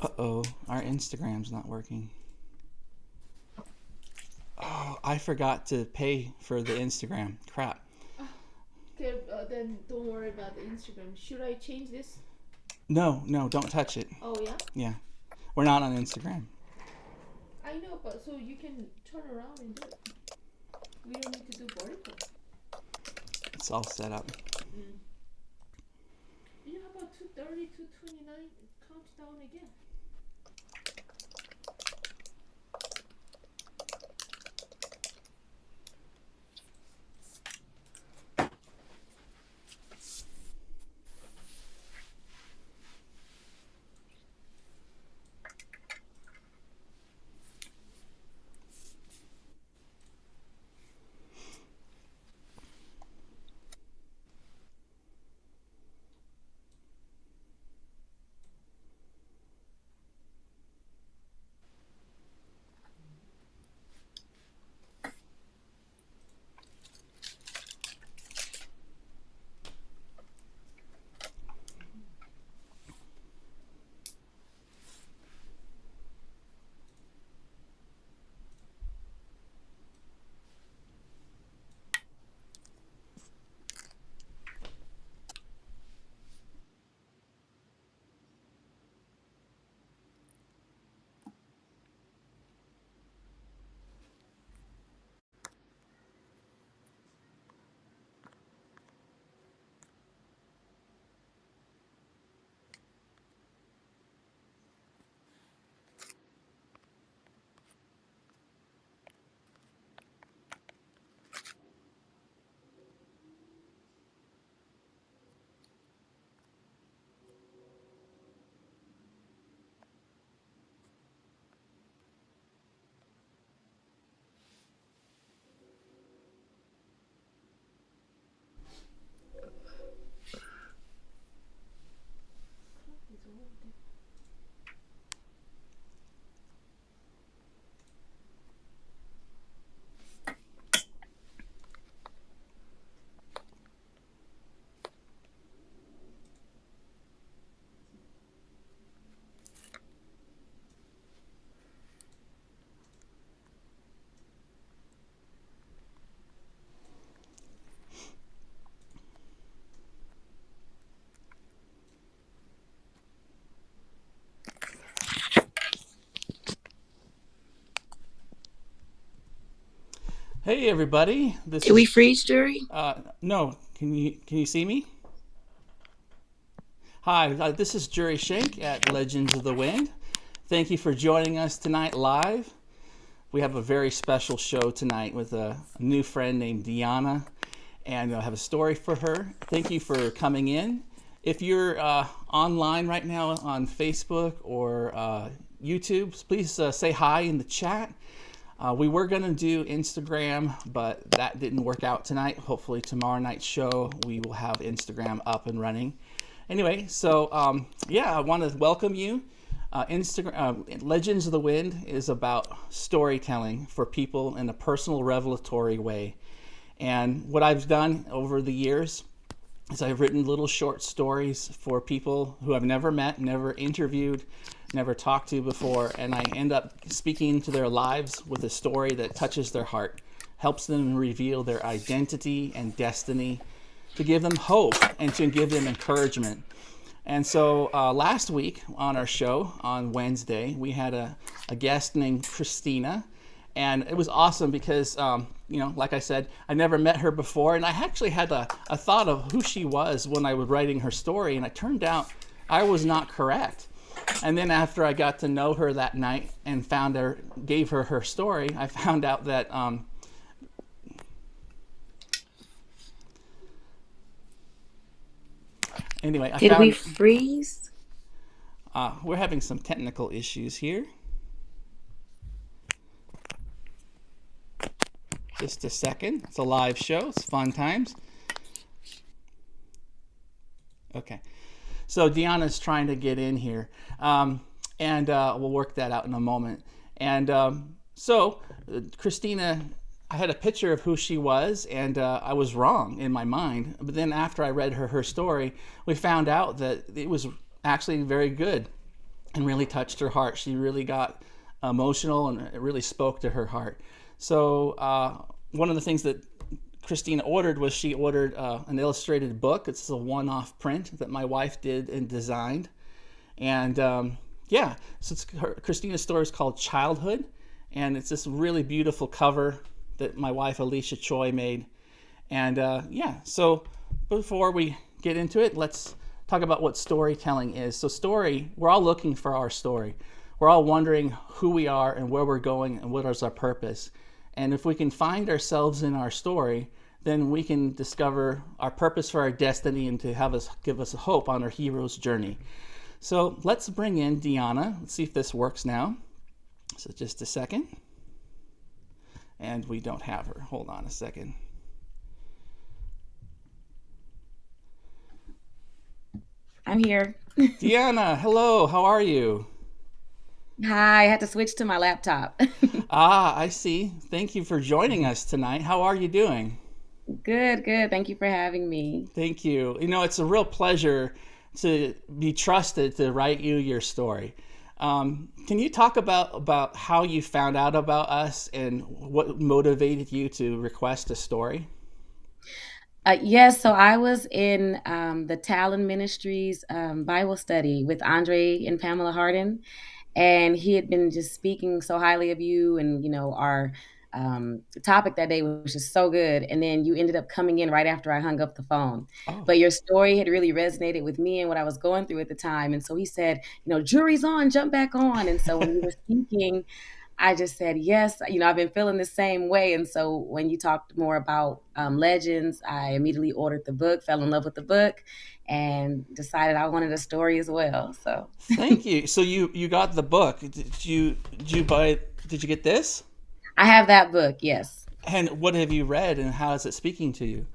Uh-oh, our Instagram's not working. Oh, I forgot to pay for the Instagram. Crap. Okay, then don't worry about the Instagram. Should I change this? No, don't touch it. Oh, yeah? Yeah. We're not on Instagram. I know, but so you can turn around and do it. We don't need to do vertical. It's all set up. You know, how about 2:30, 2:29? Count down again. Hey everybody. Did we freeze, Jurri? No. Can you see me? Hi, this is Jurri Schenck at Legends of the Wind. Thank you for joining us tonight live. We have a very special show tonight with a new friend named Deionna, and I have a story for her. Thank you for coming in. If you're online right now on Facebook or YouTube, please say hi in the chat. We were going to do Instagram, but that didn't work out tonight. Hopefully tomorrow night's show, we will have Instagram up and running. Anyway, so yeah, I want to welcome you. Legends of the Wind is about storytelling for people in a personal revelatory way. And what I've done over the years is I've written little short stories for people who I've never met, never interviewed, never talked to before, and I end up speaking into their lives with a story that touches their heart, helps them reveal their identity and destiny, to give them hope and to give them encouragement. And so last week on our show on Wednesday, we had a guest named Christina, and it was awesome because, you know, like I said, I never met her before, and I actually had a thought of who she was when I was writing her story, and it turned out I was not correct. And then after I got to know her that night and gave her her story, I found out that anyway, Did we freeze? We're having some technical issues here. Just a second. It's a live show. It's fun times. Okay. So Deionna's trying to get in here, and we'll work that out in a moment. And so Christina, I had a picture of who she was, and I was wrong in my mind. But then after I read her story, we found out that it was actually very good. and really touched her heart. She really got emotional, and it really spoke to her heart. So one of the things that Christina ordered was she ordered an illustrated book. It's a one-off print that my wife did and designed. And yeah, so Christina's story is called Childhood, and it's this really beautiful cover that my wife Alisha Choi made. And yeah, so before we get into it, let's talk about what storytelling is. So story, we're all looking for our story. We're all wondering who we are and where we're going and what is our purpose. And if we can find ourselves in our story, then we can discover our purpose for our destiny and to give us hope on our hero's journey. So let's bring in Deionna. Let's see if this works now. So just a second. And we don't have her. Hold on a second. I'm here. Deionna, hello. How are you? Hi, I had to switch to my laptop. I see. Thank you for joining us tonight. How are you doing? Good, good. Thank you for having me. Thank you. You know, it's a real pleasure to be trusted to write you your story. Can you talk about how you found out about us and what motivated you to request a story? Yes, so I was in the Talon Ministries Bible study with Andre and Pamela Hardin, and he had been just speaking so highly of you, and our topic that day was just so good. And then you ended up coming in right after I hung up the phone. Oh, But your story had really resonated with me and what I was going through at the time. And so he said, Jurri's on, jump back on. And so when you were speaking, I just said, yes, I've been feeling the same way. And so when you talked more about legends, I immediately ordered the book, fell in love with the book, and decided I wanted a story as well. So thank you. So you got the book. Did you get this? I have that book, yes. And what have you read, and how is it speaking to you?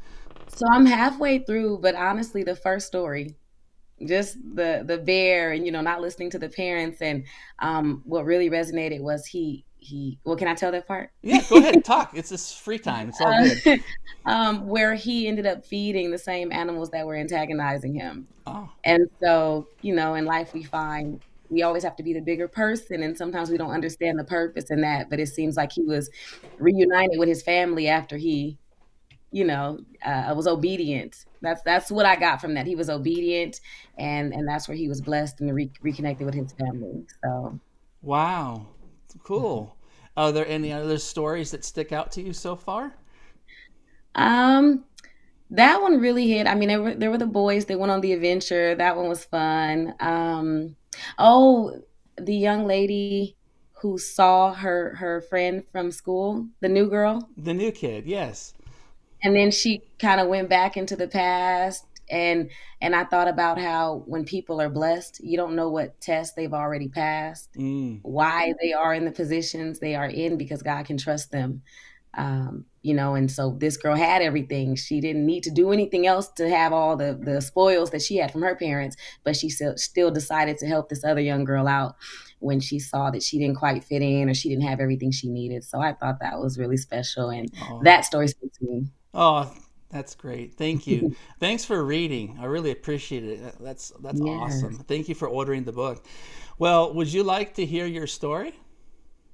So I'm halfway through, but honestly, the first story, just the bear, and not listening to the parents, and what really resonated was he. Well, can I tell that part? Yeah, go ahead, talk. It's this free time. It's all good. Where he ended up feeding the same animals that were antagonizing him. Oh, And so, in life we find we always have to be the bigger person, and sometimes we don't understand the purpose in that. But it seems like he was reunited with his family after he, was obedient. That's what I got from that. He was obedient, and that's where he was blessed and reconnected with his family. So, wow, cool. Are there any other stories that stick out to you so far? that one really hit. I mean, there were the boys. They went on the adventure. That one was fun. Oh, the young lady who saw her friend from school, the new girl, The new kid, yes. and then she kind of went back into the past. And I thought about how when people are blessed, you don't know what tests they've already passed, Mm. why they are in the positions they are in, because God can trust them. And so this girl had everything. She didn't need to do anything else to have all the spoils that she had from her parents, but she still decided to help this other young girl out when she saw that she didn't quite fit in, or she didn't have everything she needed. So I thought that was really special, and Oh, that story spoke to me. oh, that's great. Thank you. Thanks for reading. I really appreciate it. That's Yes, awesome. Thank you for ordering the book. Well, would you like to hear your story?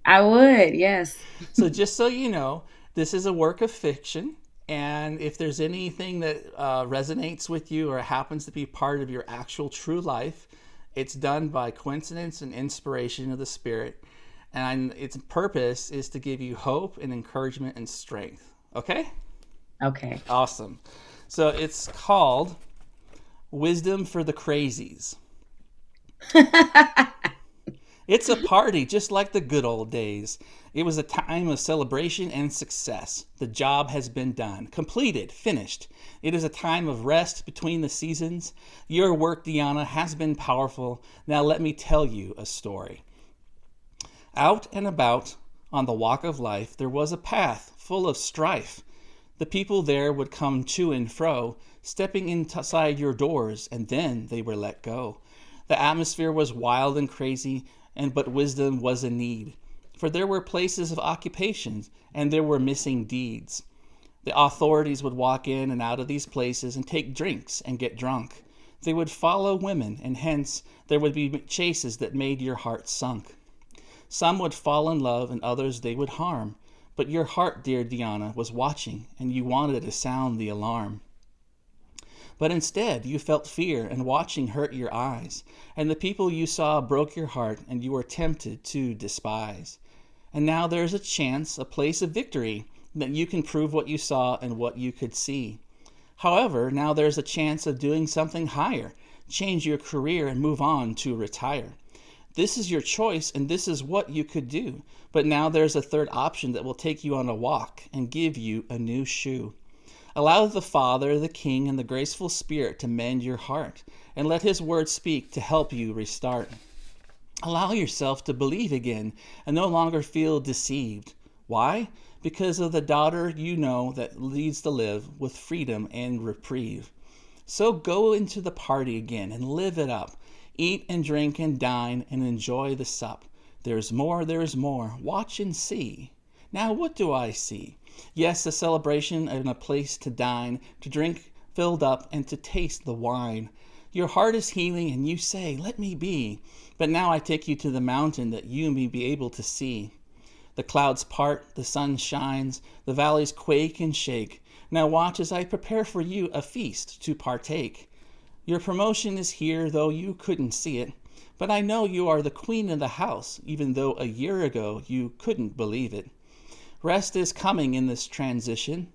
I would. Yes. So just so you know, this is a work of fiction, and if there's anything that resonates with you or happens to be part of your actual true life, it's done by coincidence and inspiration of the Spirit, and its purpose is to give you hope and encouragement and strength. Okay? Okay. Awesome. So it's called Wisdom for the Crazies. It's a party just like the good old days. It was a time of celebration and success. The job has been done, completed, finished. It is a time of rest between the seasons. Your work, Deionna, has been powerful. Now let me tell you a story. Out and about on the walk of life, there was a path full of strife. The people there would come to and fro, stepping inside your doors, and then they were let go. The atmosphere was wild and crazy, but wisdom was a need. For there were places of occupation, and there were missing deeds. The authorities would walk in and out of these places and take drinks and get drunk. They would follow women, and hence there would be chases that made your heart sunk. Some would fall in love, and others they would harm. But your heart, dear Deionna, was watching, and you wanted to sound the alarm. But instead, you felt fear, and watching hurt your eyes, and the people you saw broke your heart, and you were tempted to despise. And now there's a chance, a place of victory, that you can prove what you saw and what you could see. However, now there's a chance of doing something higher, change your career and move on to retire. This is your choice, and this is what you could do. But now there's a third option that will take you on a walk and give you a new shoe. Allow the Father, the King, and the graceful Spirit to mend your heart, and let His word speak to help you restart. Allow yourself to believe again and no longer feel deceived. Why? Because of the daughter you know that leads to live with freedom and reprieve. So go into the party again and live it up. Eat and drink and dine and enjoy the sup. There's more, watch and see. Now what do I see? Yes, a celebration and a place to dine, to drink filled up, and to taste the wine. Your heart is healing, and you say, let me be. But now I take you to the mountain that you may be able to see. The clouds part, the sun shines, the valleys quake and shake. Now watch as I prepare for you a feast to partake. Your promotion is here, though you couldn't see it. But I know you are the queen of the house, even though a year ago you couldn't believe it. Rest is coming in this transition.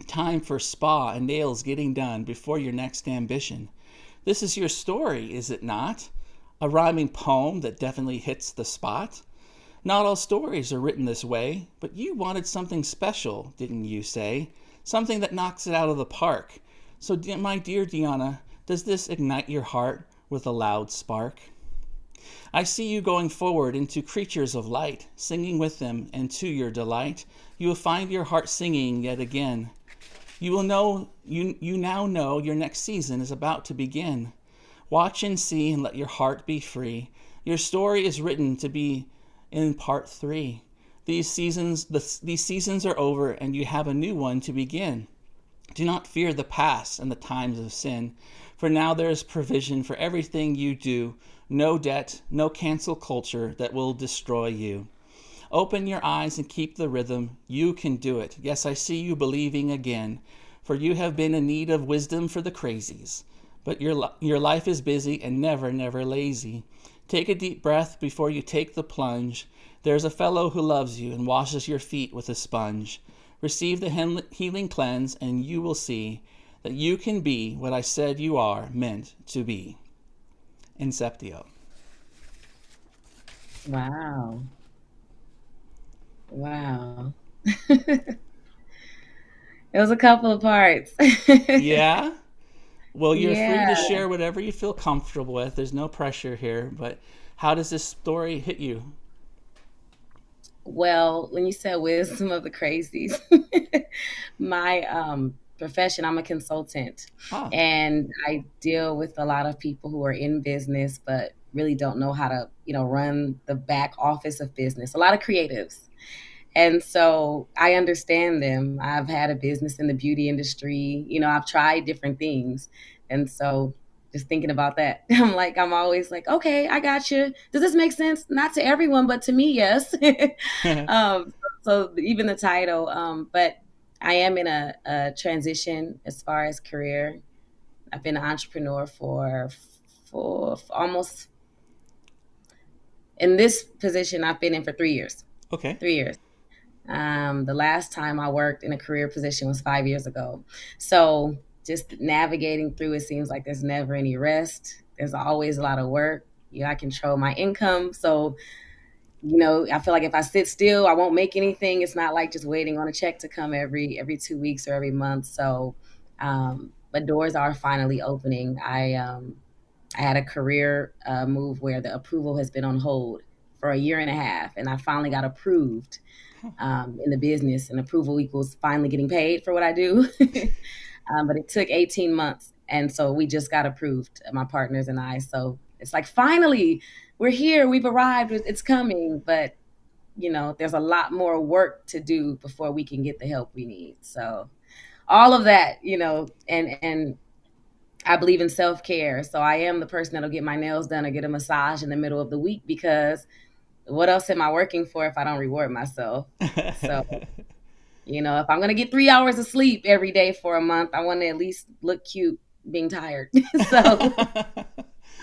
Time for spa and nails getting done before your next ambition. This is your story, is it not? A rhyming poem that definitely hits the spot. Not all stories are written this way, but you wanted something special, didn't you say? Something that knocks it out of the park. So, my dear Deionna, does this ignite your heart with a loud spark? I see you going forward into creatures of light, singing with them, and to your delight, you will find your heart singing yet again. You will know, you now know your next season is about to begin. Watch and see, and let your heart be free. Your story is written to be in part 3. These seasons are over, and you have a new one to begin. Do not fear the past and the times of sin, for now there is provision for everything you do. No debt, no cancel culture that will destroy you. Open your eyes and keep the rhythm. You can do it. Yes, I see you believing again, for you have been in need of wisdom for the crazies. But your life is busy and never, never lazy. Take a deep breath before you take the plunge. There's a fellow who loves you and washes your feet with a sponge. Receive the healing cleanse, and you will see that you can be what I said you are meant to be. Inceptio. Wow. Wow. It was a couple of parts. Yeah? Well, you're free to Yeah. share whatever you feel comfortable with. There's no pressure here, but how does this story hit you? Well, when you said wisdom of the crazies, my profession, I'm a consultant, Ah, and I deal with a lot of people who are in business but really don't know how to, run the back office of business. A lot of creatives. And so I understand them. I've had a business in the beauty industry. I've tried different things. And so just thinking about that, I'm always like, okay, I got you. Does this make sense? Not to everyone, but to me, yes. um, so even the title, but I am in a transition as far as career. I've been an entrepreneur for almost, in this position, I've been in for 3 years. okay. 3 years. The last time I worked in a career position was 5 years ago. So just navigating through, it seems like there's never any rest. There's always a lot of work. I control my income. So, I feel like if I sit still, I won't make anything. It's not like just waiting on a check to come every 2 weeks or every month. So, but doors are finally opening. I had a career move where the approval has been on hold for a year and a half, and I finally got approved in the business, and approval equals finally getting paid for what I do. But it took 18 months. And so we just got approved, my partners and I. So it's like, finally, we're here. We've arrived. It's coming. But, there's a lot more work to do before we can get the help we need. So all of that, and I believe in self-care. So I am the person that'll get my nails done or get a massage in the middle of the week, because what else am I working for if I don't reward myself? So, if I'm going to get 3 hours of sleep every day for a month, I want to at least look cute being tired. so,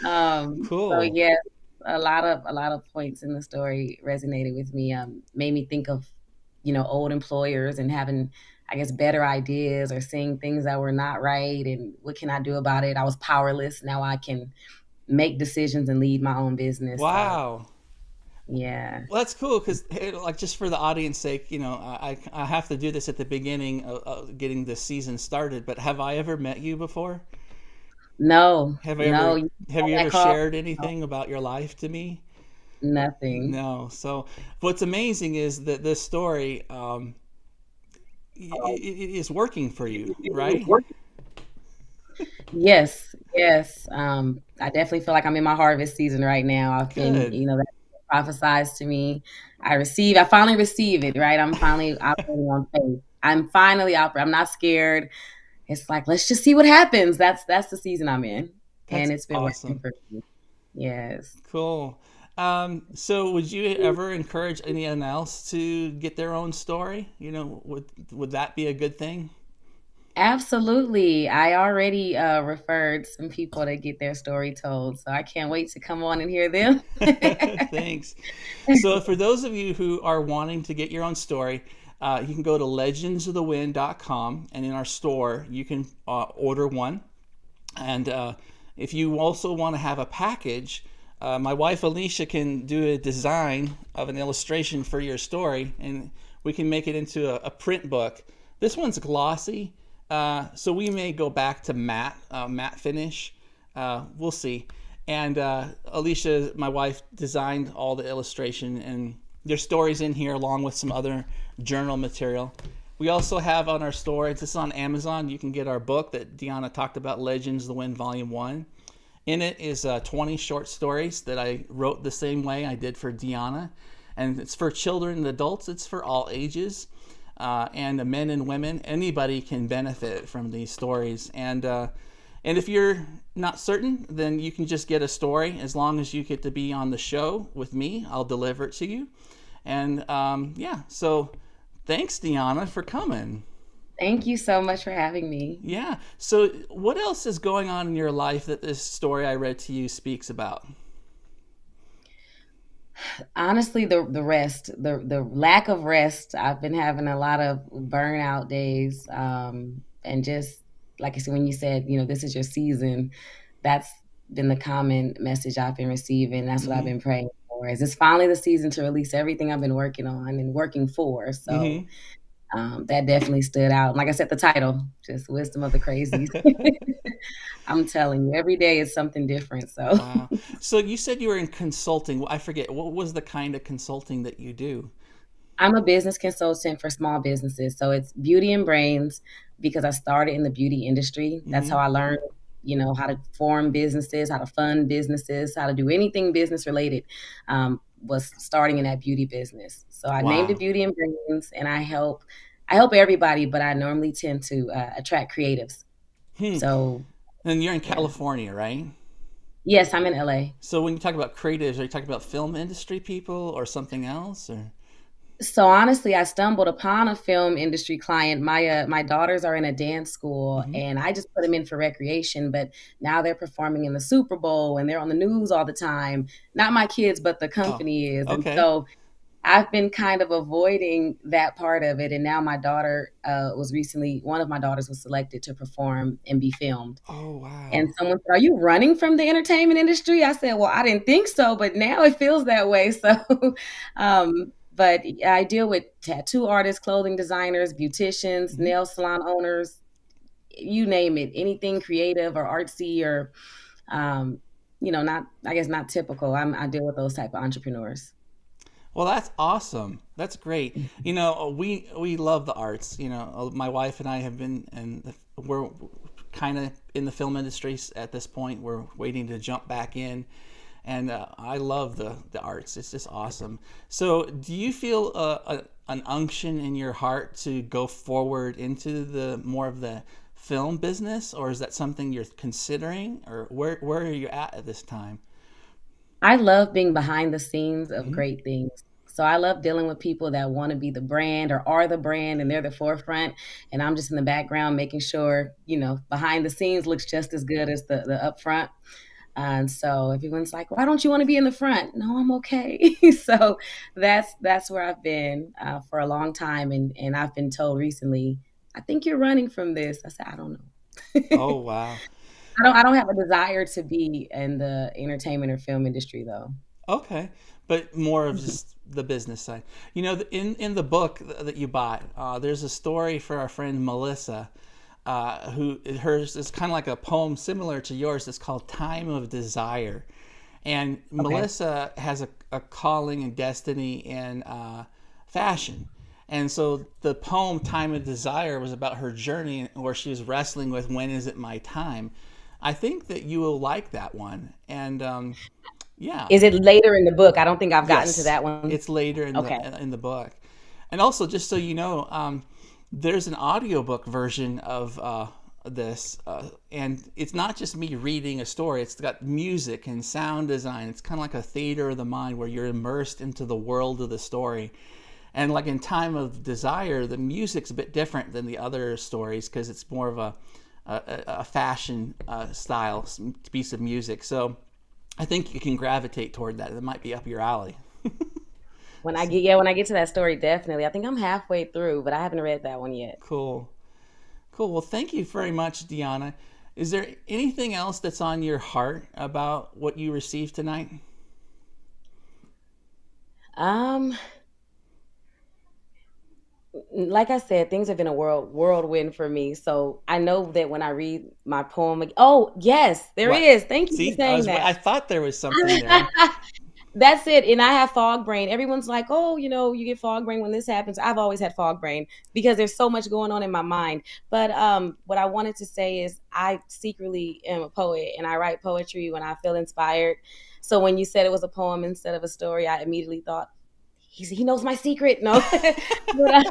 so Cool. yes, a lot of points in the story resonated with me. Made me think of, old employers and having, I guess, better ideas or seeing things that were not right and what can I do about it? I was powerless. Now I can make decisions and lead my own business. So Wow. yeah. Well, that's cool because, like, just for the audience sake, I have to do this at the beginning of getting this season started. But have I ever met you before? No, Have I no, ever have you that ever call, shared no, anything about your life to me? nothing. No. So what's amazing is that this story it is working for you, right? Yes, yes. I definitely feel like I'm in my harvest season right now. I've been, Good. that prophesized to me. I finally receive it, right? I'm finally operating on faith. I'm finally operating. I'm not scared. It's like, let's just see what happens. That's the season I'm in. That's And it's been working awesome. for me. Yes. Cool. So would you ever encourage anyone else to get their own story? Would that be a good thing? Absolutely. I already referred some people to get their story told, so I can't wait to come on and hear them. Thanks. So for those of you who are wanting to get your own story, you can go to legendsofthewind.com, and in our store you can order one. And if you also want to have a package, my wife Alisha can do a design of an illustration for your story, and we can make it into a print book. This one's glossy, so we may go back to matte finish. We'll see. And Alisha, my wife, designed all the illustration, and there's stories in here along with some other journal material. We also have on our store, this is on Amazon, you can get our book that Deionna talked about, Legends of the Wind Volume 1. In it is 20 short stories that I wrote the same way I did for Deionna. And it's for children and adults. It's for all ages. And men and women, anybody can benefit from these stories. And if you're not certain, then you can just get a story. As long as you get to be on the show with me, I'll deliver it to you. And so thanks, Deionna, for coming. Thank you so much for having me. Yeah. So what else is going on in your life that this story I read to you speaks about? Honestly, the rest, the lack of rest. I've been having a lot of burnout days, and just like I said, when you said, this is your season, that's been the common message I've been receiving. That's what I've Mm-hmm. been praying for. Is it's finally the season to release everything I've been working on and working for. So Mm-hmm. that definitely stood out. Like I said, the title, just Wisdom of the Crazies. I'm telling you, every day is something different. So Wow. So you said you were in consulting. I forget, what was the kind of consulting that you do? I'm a business consultant for small businesses. So it's beauty and brains, because I started in the beauty industry. That's Mm-hmm. how I learned, how to form businesses, how to fund businesses, how to do anything business related, was starting in that beauty business. So I named it Wow. Beauty and Brains, and I help everybody, but I normally tend to attract creatives. Hmm. So And you're in yeah. California, right? Yes, I'm in LA. So when you talk about creatives, are you talking about film industry people or something else? Or So honestly, I stumbled upon a film industry client. My daughters are in a dance school, mm-hmm. and I just put them in for recreation. But now they're performing in the Super Bowl, and they're on the news all the time. Not my kids, but the Oh, company is. And okay. so I've been kind of avoiding that part of it. And now my daughter one of my daughters was selected to perform and be filmed. Oh, wow. And someone said, "Are you running from the entertainment industry?" I said, "Well, I didn't think so, but now it feels that way." So, but I deal with tattoo artists, clothing designers, beauticians, Mm-hmm. nail salon owners, you name it, anything creative or artsy or, not, I guess, not typical. I deal with those type of entrepreneurs. Well, that's awesome. That's great. We love the arts. My wife and I have been, and we're kind of in the film industry at this point. We're waiting to jump back in, and I love the arts. It's just awesome. So, do you feel an unction in your heart to go forward into the more of the film business, or is that something you're considering, or where are you at this time? I love being behind the scenes of Hmm. great things. So I love dealing with people that want to be the brand or are the brand and they're the forefront. And I'm just in the background making sure, behind the scenes looks just as good as the upfront. And so everyone's like, why don't you want to be in the front? No, I'm okay. So that's where I've been for a long time. And I've been told recently, I think you're running from this. I said, I don't know. Oh wow. I don't have a desire to be in the entertainment or film industry though. Okay, but more of Mhm. just the business side. In the book that you bought, there's a story for our friend Melissa, who hers is kind of like a poem similar to yours. It's called "Time of Desire," and Okay. Melissa has a calling and destiny in fashion. And so the poem "Time of Desire" was about her journey, where she was wrestling with when is it my time. I think that you will like that one, and yeah. Is it later in the book? I don't think I've gotten to Yes, that one. it's later in Okay. the book, and also just so you know, there's an audiobook version of this, and it's not just me reading a story. It's got music and sound design. It's kind of like a theater of the mind where you're immersed into the world of the story. And like in Time of Desire, the music's a bit different than the other stories because it's more of a fashion style piece of music. So I think you can gravitate toward that. It might be up your alley. When I get to that story, definitely. I think I'm halfway through, but I haven't read that one yet. Cool. Cool. Well, thank you very much, Deionna. Is there anything else that's on your heart about what you received tonight? Um, like I said, things have been a whirlwind for me. So I know that when I read my poem, oh yes, there What? is. Thank you for See, saying I that. thought there was something there. That's it. And I have fog brain. Everyone's like, oh, you get fog brain when this happens. I've always had fog brain because there's so much going on in my mind. But what I wanted to say is I secretly am a poet and I write poetry when I feel inspired. So when you said it was a poem instead of a story, I immediately thought, he knows my secret. No. But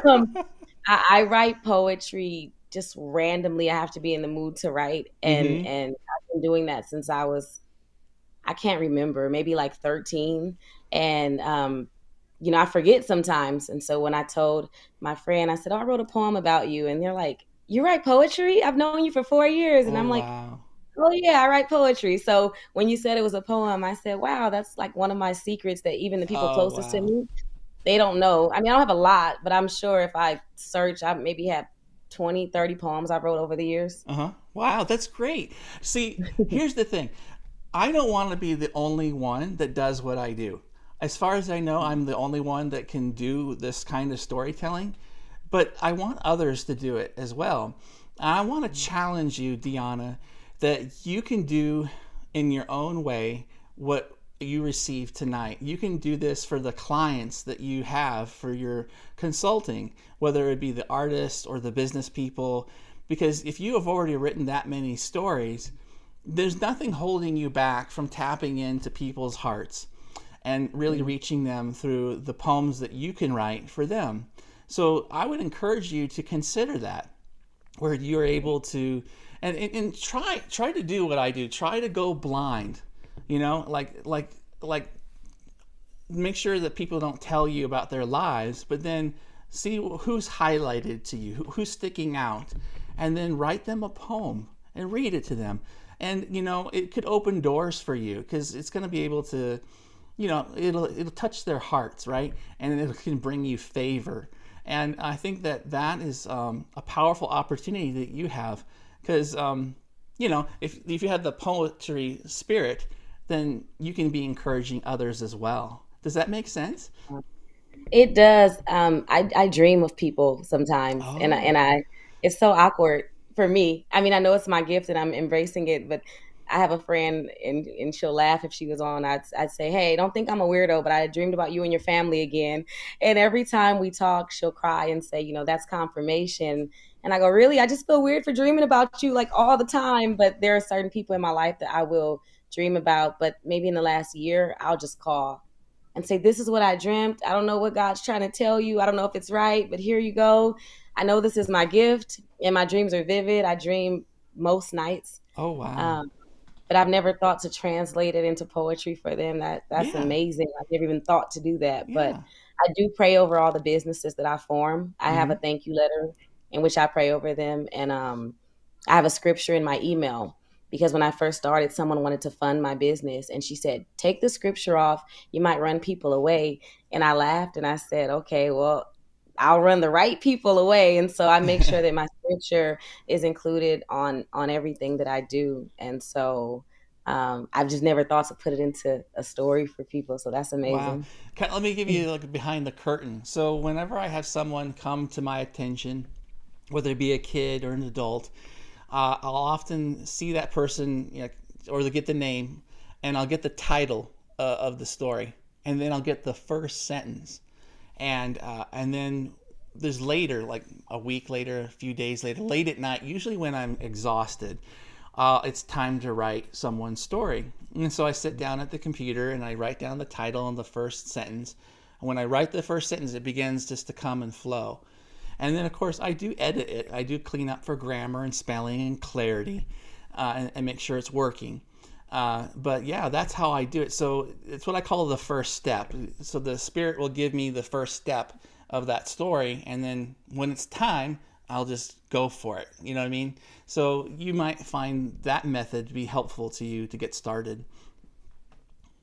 I write poetry just randomly. I have to be in the mood to write. And Mm-hmm. and I've been doing that since I can't remember, maybe like 13. And, I forget sometimes. And so when I told my friend, I said, oh, I wrote a poem about you. And they're like, you write poetry? I've known you for 4 years. And Oh I'm like, wow. oh, yeah, I write poetry. So when you said it was a poem, I said, wow, that's like one of my secrets that even the people Oh closest to wow. me, they don't know. I mean, I don't have a lot, but I'm sure if I search, I maybe have 20, 30 poems I wrote over the years. Uh-huh. Wow, that's great. See, here's the thing. I don't want to be the only one that does what I do. As far as I know, I'm the only one that can do this kind of storytelling, but I want others to do it as well. I want to challenge you, Deionna, that you can do in your own way what you received tonight. You can do this for the clients that you have for your consulting, whether it be the artists or the business people, because if you have already written that many stories, there's nothing holding you back from tapping into people's hearts and really reaching them through the poems that you can write for them. So I would encourage you to consider that, where you're able to and try to do what I do. Try to go blind. Like make sure that people don't tell you about their lives, but then see who's highlighted to you, who's sticking out, and then write them a poem and read it to them. And it could open doors for you because it's going to be able to, it'll touch their hearts, right? And it can bring you favor. And I think that is a powerful opportunity that you have because, if you have the poetry spirit, then you can be encouraging others as well. Does that make sense? It does. I dream of people sometimes, Oh. it's so awkward for me. I mean, I know it's my gift and I'm embracing it, but I have a friend and she'll laugh if she was on. I'd say, hey, don't think I'm a weirdo, but I dreamed about you and your family again. And every time we talk, she'll cry and say, that's confirmation. And I go, really? I just feel weird for dreaming about you like all the time. But there are certain people in my life that I will dream about. But maybe in the last year, I'll just call and say, this is what I dreamt. I don't know what God's trying to tell you. I don't know if it's right, but here you go. I know this is my gift, and my dreams are vivid. I dream most nights. Oh, wow. Um, but I've never thought to translate it into poetry for them. That's Yeah. amazing. I've never even thought to do that. But Yeah. I do pray over all the businesses that I form. I have Mm-hmm. a thank you letter in which I pray over them, and I have a scripture in my email because when I first started, someone wanted to fund my business, and she said, "Take the scripture off. You might run people away." And I laughed and I said, "Okay, well, I'll run the right people away." And so I make sure that my scripture is included on everything that I do. And so I've just never thought to put it into a story for people. So that's Wow. amazing. Let me give you like behind the curtain. So whenever I have someone come to my attention, whether it be a kid or an adult, I'll often see that person, or they get the name, and I'll get the title of the story, and then I'll get the first sentence, and then there's later, like a week later, a few days later, late at night, usually when I'm exhausted, it's time to write someone's story. And so I sit down at the computer and I write down the title and the first sentence. And when I write the first sentence, it begins just to come and flow. And then, of course, I do edit it. I do clean up for grammar and spelling and clarity, and make sure it's working. But yeah, that's how I do it. So it's what I call the first step. So the Spirit will give me the first step of that story, and then when it's time, I'll just go for it. You know what I mean? So you might find that method to be helpful to you to get started.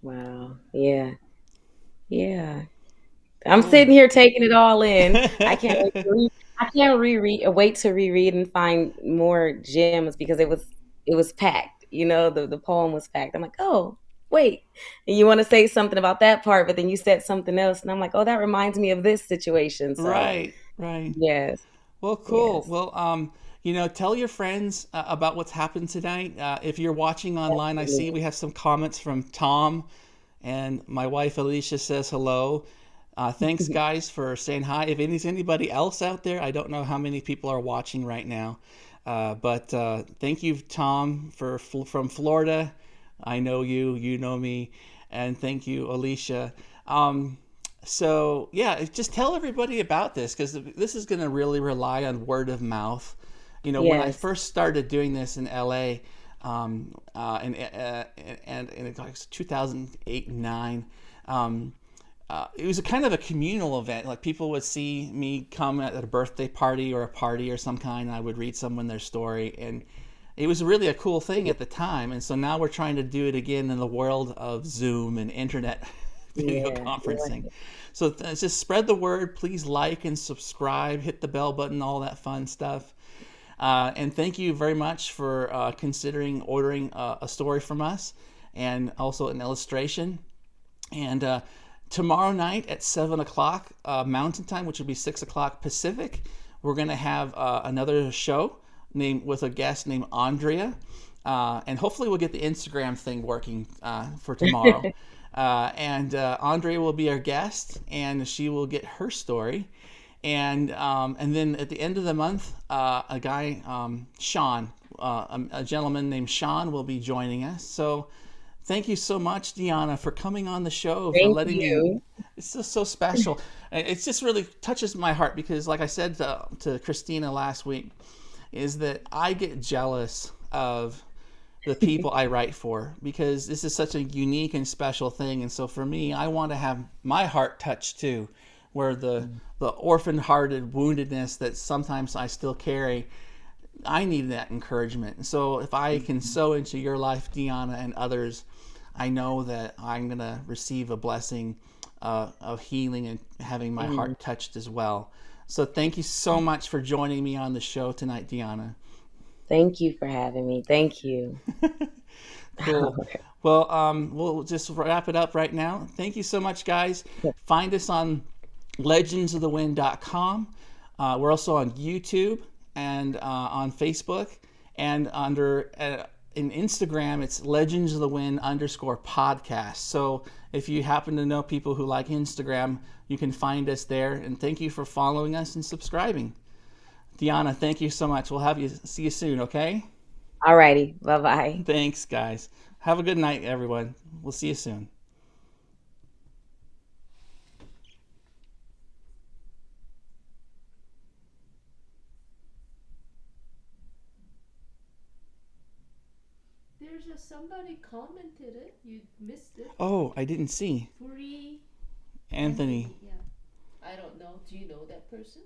Wow. Yeah. Yeah. I'm Cool. sitting here taking it all in. I can't wait to read. I can't reread. Wait to reread and find more gems because it was packed. The poem was packed. I'm like, oh wait, and you want to say something about that part, but then you said something else, and I'm like, oh, that reminds me of this situation. So Right, right. yes, Well, cool. yes, Well, tell your friends about what's happened tonight. If you're watching online, I see absolutely. we have some comments from Tom, and my wife Alisha says hello. Thanks, guys, for saying hi. If there's anybody else out there, I don't know how many people are watching right now, but thank you, Tom, from Florida. I know you, you know me, and thank you, Alicia. So yeah, just tell everybody about this because this is going to really rely on word of mouth. When I Yes. first started doing this in LA, and in like 2008 and 9, it was a kind of a communal event. Like people would see me come at a birthday party or a party or some kind, and I would read someone their story, and it was really a cool thing at the time. And so now we're trying to do it again in the world of Zoom and internet video Yeah. conferencing. So just spread the word. Please like and subscribe, hit the bell button, all that fun stuff. And thank you very much for considering ordering a story from us and also an illustration. And tomorrow night at 7 o'clock Mountain Time, which will be 6 o'clock Pacific, we're going to have another show with a guest named Andrea. And hopefully we'll get the Instagram thing working for tomorrow. And Andrea will be our guest, and she will get her story. And then at the end of the month, a guy, Sean, a gentleman named Sean, will be joining us. So thank you so much, Deionna, for coming on the show, for Thank letting me. you. It's just so special. It just really touches my heart because, like I said to Christina last week, is that I get jealous of the people I write for because this is such a unique and special thing. And so for me, I want to have my heart touched too, where the orphan-hearted woundedness that sometimes I still carry, I need that encouragement. And so if I can sow into your life, Deionna, and others, I know that I'm going to receive a blessing of healing and having my heart touched as well. So thank you so much for joining me on the show tonight, Deionna. Thank you for having me. Thank you. Cool. Well, we'll just wrap it up right now. Thank you so much, guys. Find us on legendsofthewind.com. We're also on YouTube and on Facebook, and under in Instagram, it's Legends of the Wind _podcast. So if you happen to know people who like Instagram, you can find us there. And thank you for following us and subscribing. Deionna, thank you so much. We'll see you soon, okay? Alrighty. Bye-bye. Thanks, guys. Have a good night, everyone. We'll see you soon. there's somebody commented it. You missed it. Oh, I didn't see. Free Anthony. Yeah. I don't know. Do you know that person?